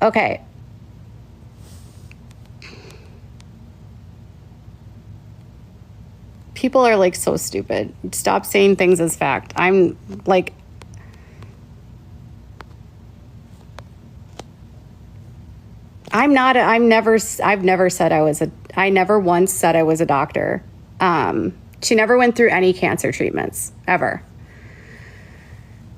Okay. People are like so stupid. Stop saying things as fact. I'm like, I've never once said I was a doctor. She never went through any cancer treatments ever.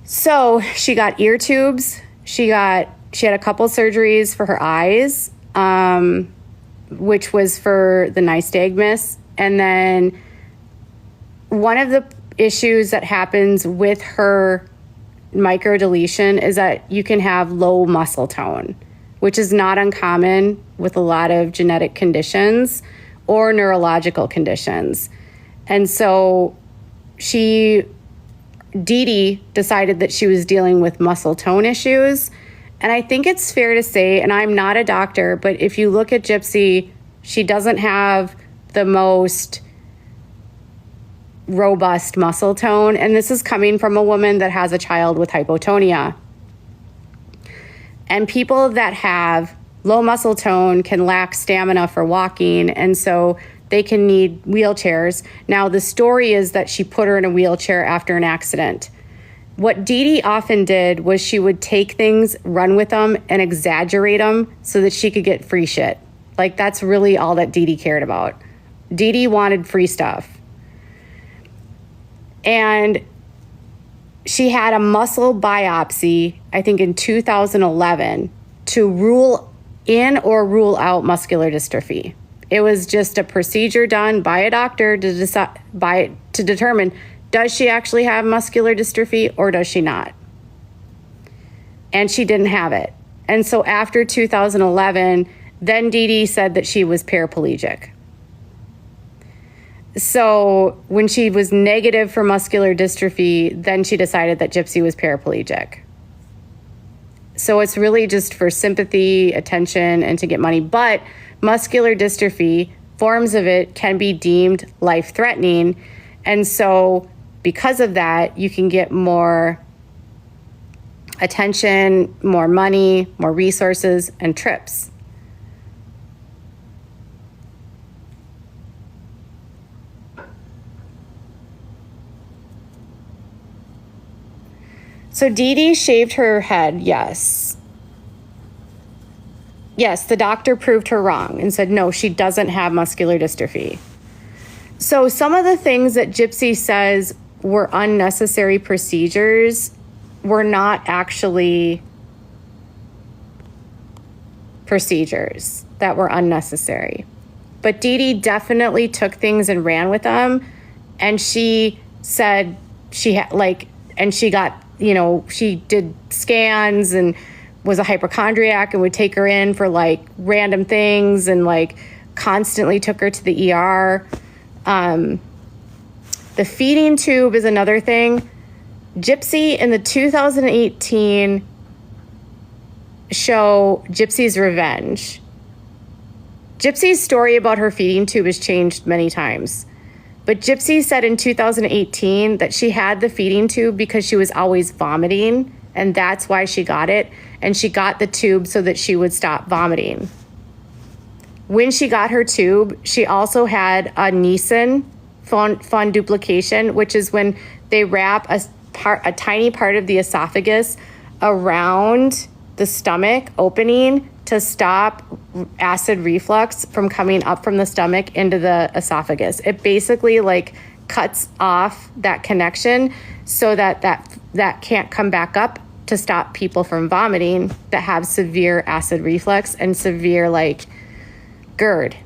So she got ear tubes. She had a couple surgeries for her eyes, which was for the nystagmus. And then one of the issues that happens with her microdeletion is that you can have low muscle tone, which is not uncommon with a lot of genetic conditions or neurological conditions. And so Dee Dee decided that she was dealing with muscle tone issues. And I think it's fair to say, and I'm not a doctor, but if you look at Gypsy, she doesn't have the most robust muscle tone. And this is coming from a woman that has a child with hypotonia. And people that have low muscle tone can lack stamina for walking, and so they can need wheelchairs. Now, the story is that she put her in a wheelchair after an accident. What Dee Dee often did was she would take things, run with them, and exaggerate them so that she could get free shit. Like, that's really all that Dee Dee cared about. Dee Dee wanted free stuff. And she had a muscle biopsy, I think in 2011, to rule in or rule out muscular dystrophy. It was just a procedure done by a doctor to determine, does she actually have muscular dystrophy or does she not? And she didn't have it. And so after 2011, then Dee Dee said that she was paraplegic. So when she was negative for muscular dystrophy, then she decided that Gypsy was paraplegic. So it's really just for sympathy, attention, and to get money. But muscular dystrophy, forms of it can be deemed life-threatening. And so because of that, you can get more attention, more money, more resources, and trips. So Dee Dee shaved her head, yes. Yes, the doctor proved her wrong and said, no, she doesn't have muscular dystrophy. So some of the things that Gypsy says were unnecessary procedures were not actually procedures that were unnecessary. But Dee Dee definitely took things and ran with them. And she said she had and she got, she did scans and was a hypochondriac and would take her in for random things and constantly took her to the ER. The feeding tube is another thing. Gypsy in the 2018 show Gypsy's Revenge. Gypsy's story about her feeding tube has changed many times. But Gypsy said in 2018 that she had the feeding tube because she was always vomiting, and that's why she got it. And she got the tube so that she would stop vomiting. When she got her tube, she also had a Nissen funduplication, which is when they wrap a tiny part of the esophagus around the stomach opening to stop acid reflux from coming up from the stomach into the esophagus. It basically cuts off that connection so that can't come back up to stop people from vomiting that have severe acid reflux and severe GERD.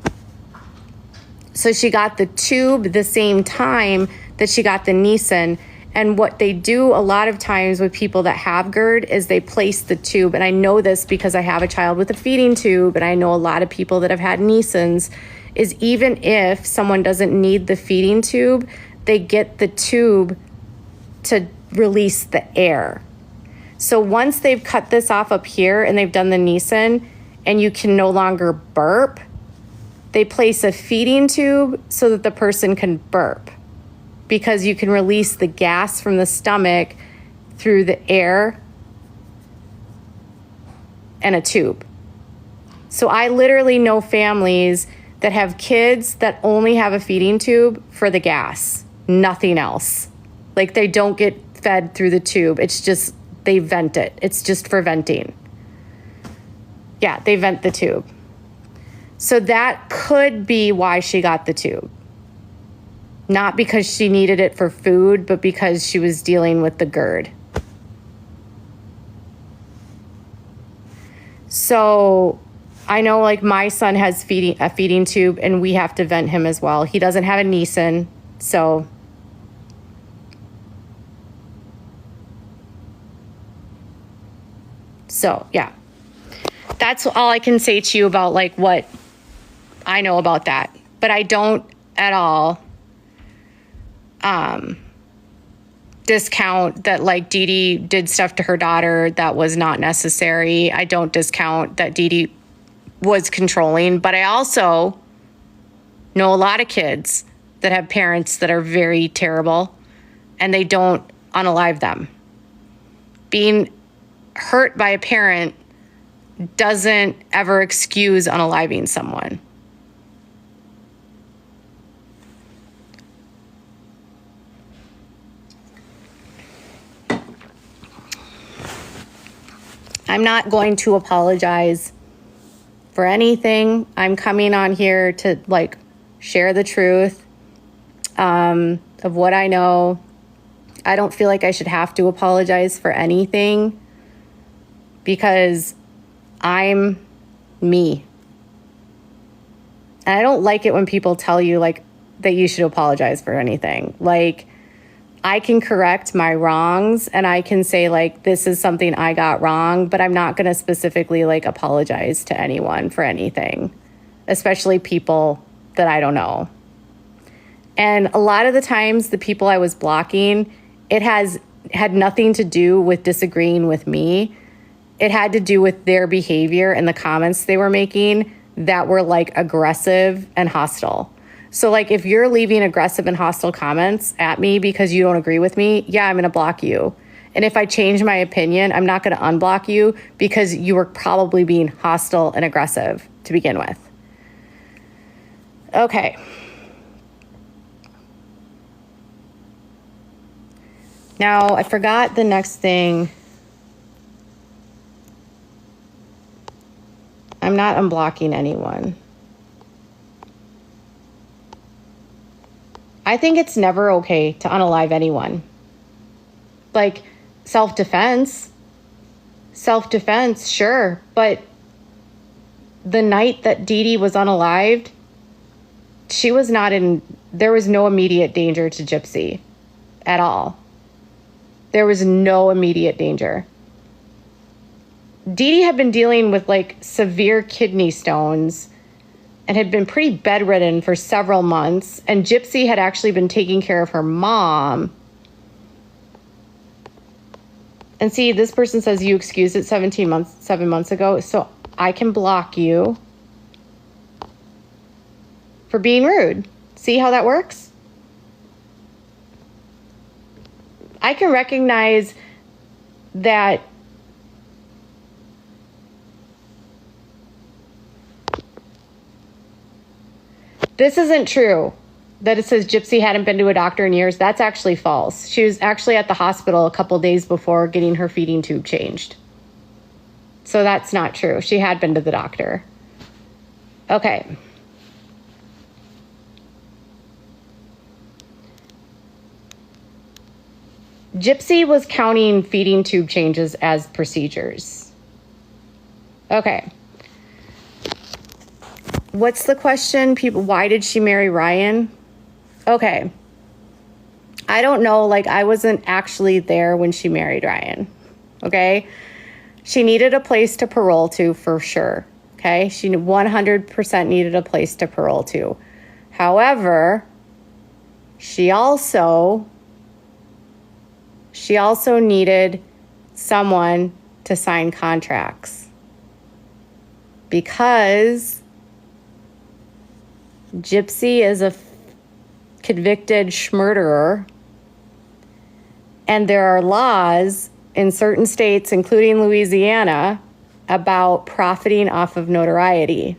So she got the tube the same time that she got the Nissen. And what they do a lot of times with people that have GERD is they place the tube. And I know this because I have a child with a feeding tube, and I know a lot of people that have had Nissens, is even if someone doesn't need the feeding tube, they get the tube to release the air. So once they've cut this off up here and they've done the Nissen and you can no longer burp, they place a feeding tube so that the person can burp, because you can release the gas from the stomach through the air and a tube. So I literally know families that have kids that only have a feeding tube for the gas, nothing else. Like they don't get fed through the tube. It's just, they vent it. It's just for venting. Yeah, they vent the tube. So that could be why she got the tube. Not because she needed it for food, but because she was dealing with the GERD. So I know like my son has a feeding tube and we have to vent him as well. He doesn't have a Neeson, so. So yeah, that's all I can say to you about like what I know about that. But I don't at all discount that like Dee Dee did stuff to her daughter that was not necessary. I don't discount that Dee Dee was controlling, but I also know a lot of kids that have parents that are very terrible and they don't unalive them. Being hurt by a parent doesn't ever excuse unaliving someone. I'm not going to apologize for anything. I'm coming on here to like share the truth of what I know. I don't feel like I should have to apologize for anything because I'm me. And I don't like it when people tell you like that you should apologize for anything. Like I can correct my wrongs and I can say like, this is something I got wrong, but I'm not going to specifically like apologize to anyone for anything, especially people that I don't know. And a lot of the times the people I was blocking, it had nothing to do with disagreeing with me. It had to do with their behavior and the comments they were making that were like aggressive and hostile. So like if you're leaving aggressive and hostile comments at me because you don't agree with me, yeah, I'm going to block you. And if I change my opinion, I'm not going to unblock you because you were probably being hostile and aggressive to begin with. Okay. Now, I forgot the next thing. I'm not unblocking anyone. I think it's never okay to unalive anyone. Like, self-defense, sure. But the night that Dee Dee was unalived, there was no immediate danger to Gypsy at all. There was no immediate danger. Dee Dee had been dealing with like severe kidney stones and had been pretty bedridden for several months. And Gypsy had actually been taking care of her mom. And see, this person says you excused it 7 months ago. So I can block you for being rude. See how that works? I can recognize that this isn't true, that it says Gypsy hadn't been to a doctor in years. That's actually false. She was actually at the hospital a couple days before getting her feeding tube changed. So that's not true. She had been to the doctor. Okay. Gypsy was counting feeding tube changes as procedures. Okay. What's the question? Why did she marry Ryan? Okay. I don't know. Like, I wasn't actually there when she married Ryan. Okay. She needed a place to parole to for sure. Okay. She 100% needed a place to parole to. However, she also needed someone to sign contracts because Gypsy is a convicted schmurderer, and there are laws in certain states, including Louisiana, about profiting off of notoriety.